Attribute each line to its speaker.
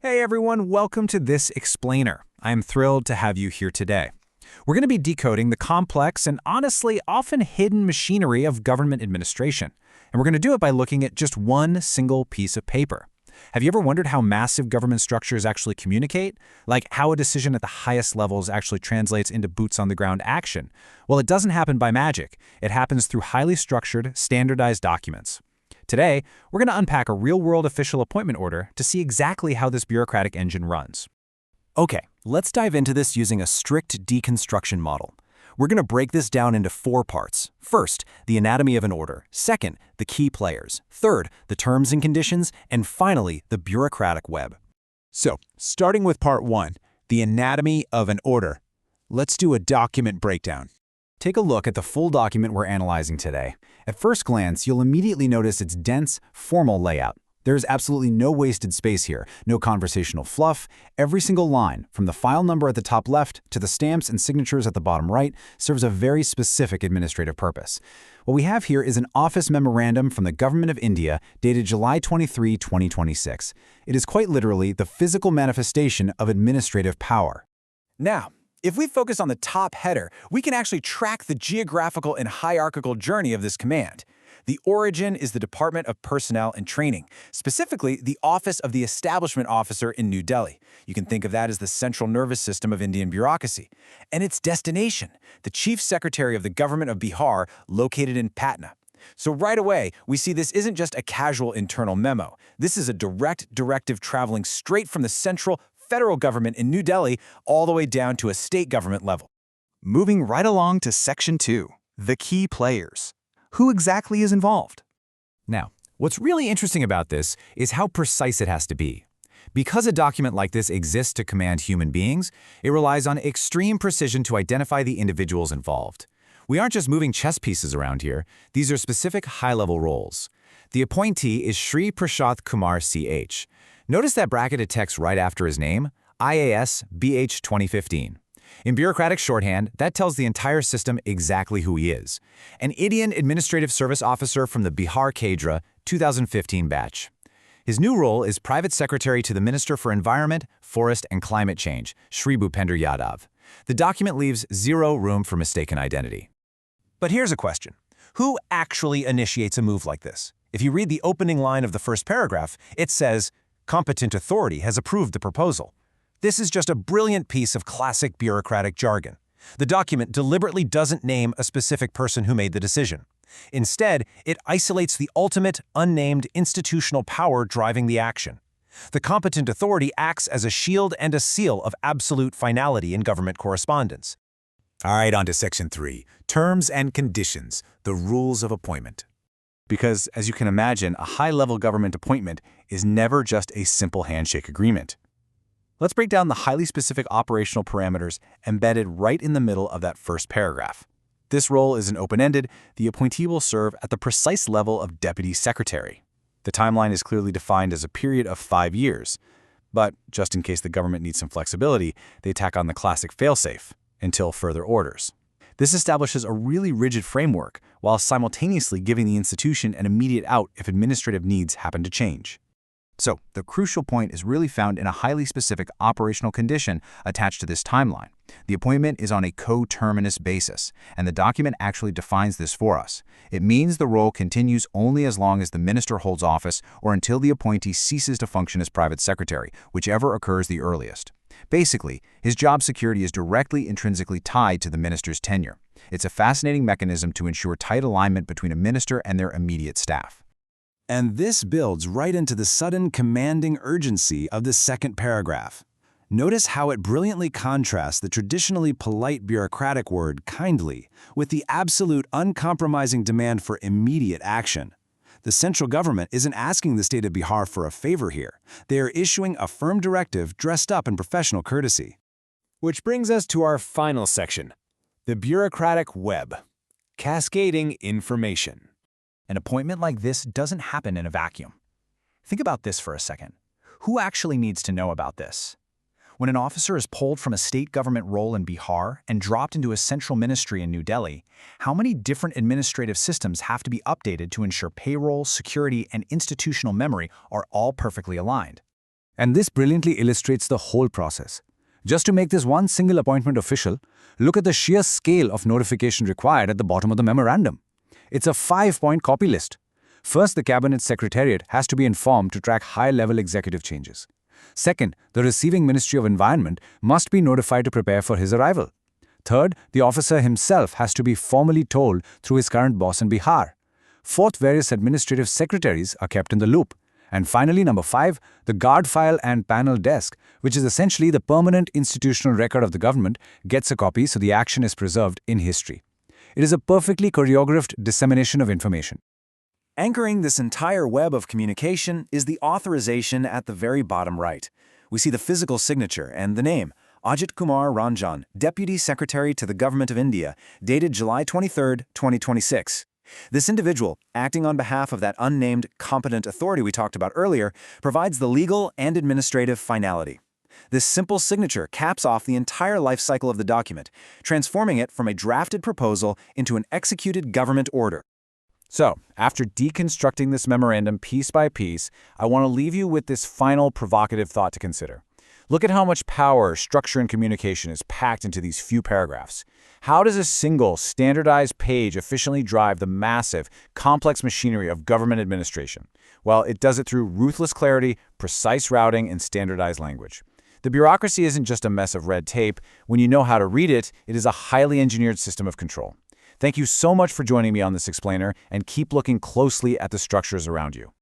Speaker 1: Hey everyone, welcome to this explainer. I am thrilled to have you here today. We're going to be decoding the complex and honestly often hidden machinery of government administration. And we're going to do it by looking at just one single piece of paper. Have you ever wondered how massive government structures actually communicate? Like how a decision at the highest levels actually translates into boots-on-the-ground action? Well, it doesn't happen by magic. It happens through highly structured, standardized documents. Today, we're going to unpack a real-world official appointment order to see exactly how this bureaucratic engine runs. Okay, let's dive into this using a strict deconstruction model. We're going to break this down into 4 parts. First, the anatomy of an order. Second, the key players. Third, the terms and conditions. And finally, the bureaucratic web.
Speaker 2: So, starting with part 1, the anatomy of an order. Let's do a document breakdown.
Speaker 1: Take a look at the full document we're analyzing today. At first glance, you'll immediately notice its dense, formal layout. There's absolutely no wasted space here, no conversational fluff. Every single line, from the file number at the top left to the stamps and signatures at the bottom right, serves a very specific administrative purpose. What we have here is an office memorandum from the Government of India dated July 23, 2026. It is quite literally the physical manifestation of administrative power.
Speaker 3: Now, if we focus on the top header, we can actually track the geographical and hierarchical journey of this command. The origin is the Department of Personnel and Training, specifically the Office of the Establishment Officer in New Delhi. You can think of that as the central nervous system of Indian bureaucracy. And its destination, the Chief Secretary of the Government of Bihar, located in Patna. So right away, we see this isn't just a casual internal memo. This is a direct directive traveling straight from the central federal government in New Delhi all the way down to a state government level.
Speaker 1: Moving right along to Section 2, the key players. Who exactly is involved? Now, what's really interesting about this is how precise it has to be. Because a document like this exists to command human beings, it relies on extreme precision to identify the individuals involved. We aren't just moving chess pieces around here. These are specific high-level roles. The appointee is Shri Prashanth Kumar CH. Notice that bracketed text right after his name, IAS BH 2015. In bureaucratic shorthand, that tells the entire system exactly who he is. An Indian Administrative Service Officer from the Bihar cadre 2015 batch. His new role is Private Secretary to the Minister for Environment, Forest and Climate Change, Shri Bhupender Yadav. The document leaves zero room for mistaken identity.
Speaker 3: But here's a question. Who actually initiates a move like this? If you read the opening line of the first paragraph, it says, "Competent authority has approved the proposal." This is just a brilliant piece of classic bureaucratic jargon. The document deliberately doesn't name a specific person who made the decision. Instead, it isolates the ultimate, unnamed institutional power driving the action. The competent authority acts as a shield and a seal of absolute finality in government correspondence.
Speaker 2: All right, on to Section 3, terms and conditions, the rules of appointment.
Speaker 1: Because, as you can imagine, a high-level government appointment is never just a simple handshake agreement. Let's break down the highly specific operational parameters embedded right in the middle of that first paragraph. This role isn't open-ended. The appointee will serve at the precise level of Deputy Secretary. The timeline is clearly defined as a period of 5 years. But, just in case the government needs some flexibility, they tack on the classic failsafe, until further orders. This establishes a really rigid framework, while simultaneously giving the institution an immediate out if administrative needs happen to change. So, the crucial point is really found in a highly specific operational condition attached to this timeline. The appointment is on a co-terminus basis, and the document actually defines this for us. It means the role continues only as long as the minister holds office or until the appointee ceases to function as private secretary, whichever occurs the earliest. Basically, his job security is directly intrinsically tied to the minister's tenure. It's a fascinating mechanism to ensure tight alignment between a minister and their immediate staff.
Speaker 3: And this builds right into the sudden commanding urgency of the second paragraph. Notice how it brilliantly contrasts the traditionally polite bureaucratic word kindly with the absolute uncompromising demand for immediate action. The central government isn't asking the state of Bihar for a favor here. They are issuing a firm directive dressed up in professional courtesy. Which brings us to our final section, the bureaucratic web, cascading information.
Speaker 1: An appointment like this doesn't happen in a vacuum. Think about this for a second. Who actually needs to know about this? When an officer is pulled from a state government role in Bihar and dropped into a central ministry in New Delhi, how many different administrative systems have to be updated to ensure payroll, security, and institutional memory are all perfectly aligned? And this brilliantly illustrates the whole process. Just to make this one single appointment official, look at the sheer scale of notification required at the bottom of the memorandum. It's a 5-point copy list. First, the Cabinet Secretariat has to be informed to track high-level executive changes. Second, the receiving Ministry of Environment must be notified to prepare for his arrival. Third, the officer himself has to be formally told through his current boss in Bihar. Fourth, various administrative secretaries are kept in the loop. And finally, number 5, the guard file and panel desk, which is essentially the permanent institutional record of the government, gets a copy so the action is preserved in history. It is a perfectly choreographed dissemination of information.
Speaker 3: Anchoring this entire web of communication is the authorization at the very bottom right. We see the physical signature and the name, Ajit Kumar Ranjan, Deputy Secretary to the Government of India, dated July 23, 2026. This individual, acting on behalf of that unnamed competent authority we talked about earlier, provides the legal and administrative finality. This simple signature caps off the entire life cycle of the document, transforming it from a drafted proposal into an executed government order. So, after deconstructing this memorandum piece by piece, I want to leave you with this final provocative thought to consider. Look at how much power, structure, and communication is packed into these few paragraphs. How does a single, standardized page efficiently drive the massive, complex machinery of government administration? Well, it does it through ruthless clarity, precise routing, and standardized language. The bureaucracy isn't just a mess of red tape. When you know how to read it, it is a highly engineered system of control. Thank you so much for joining me on this explainer, and keep looking closely at the structures around you.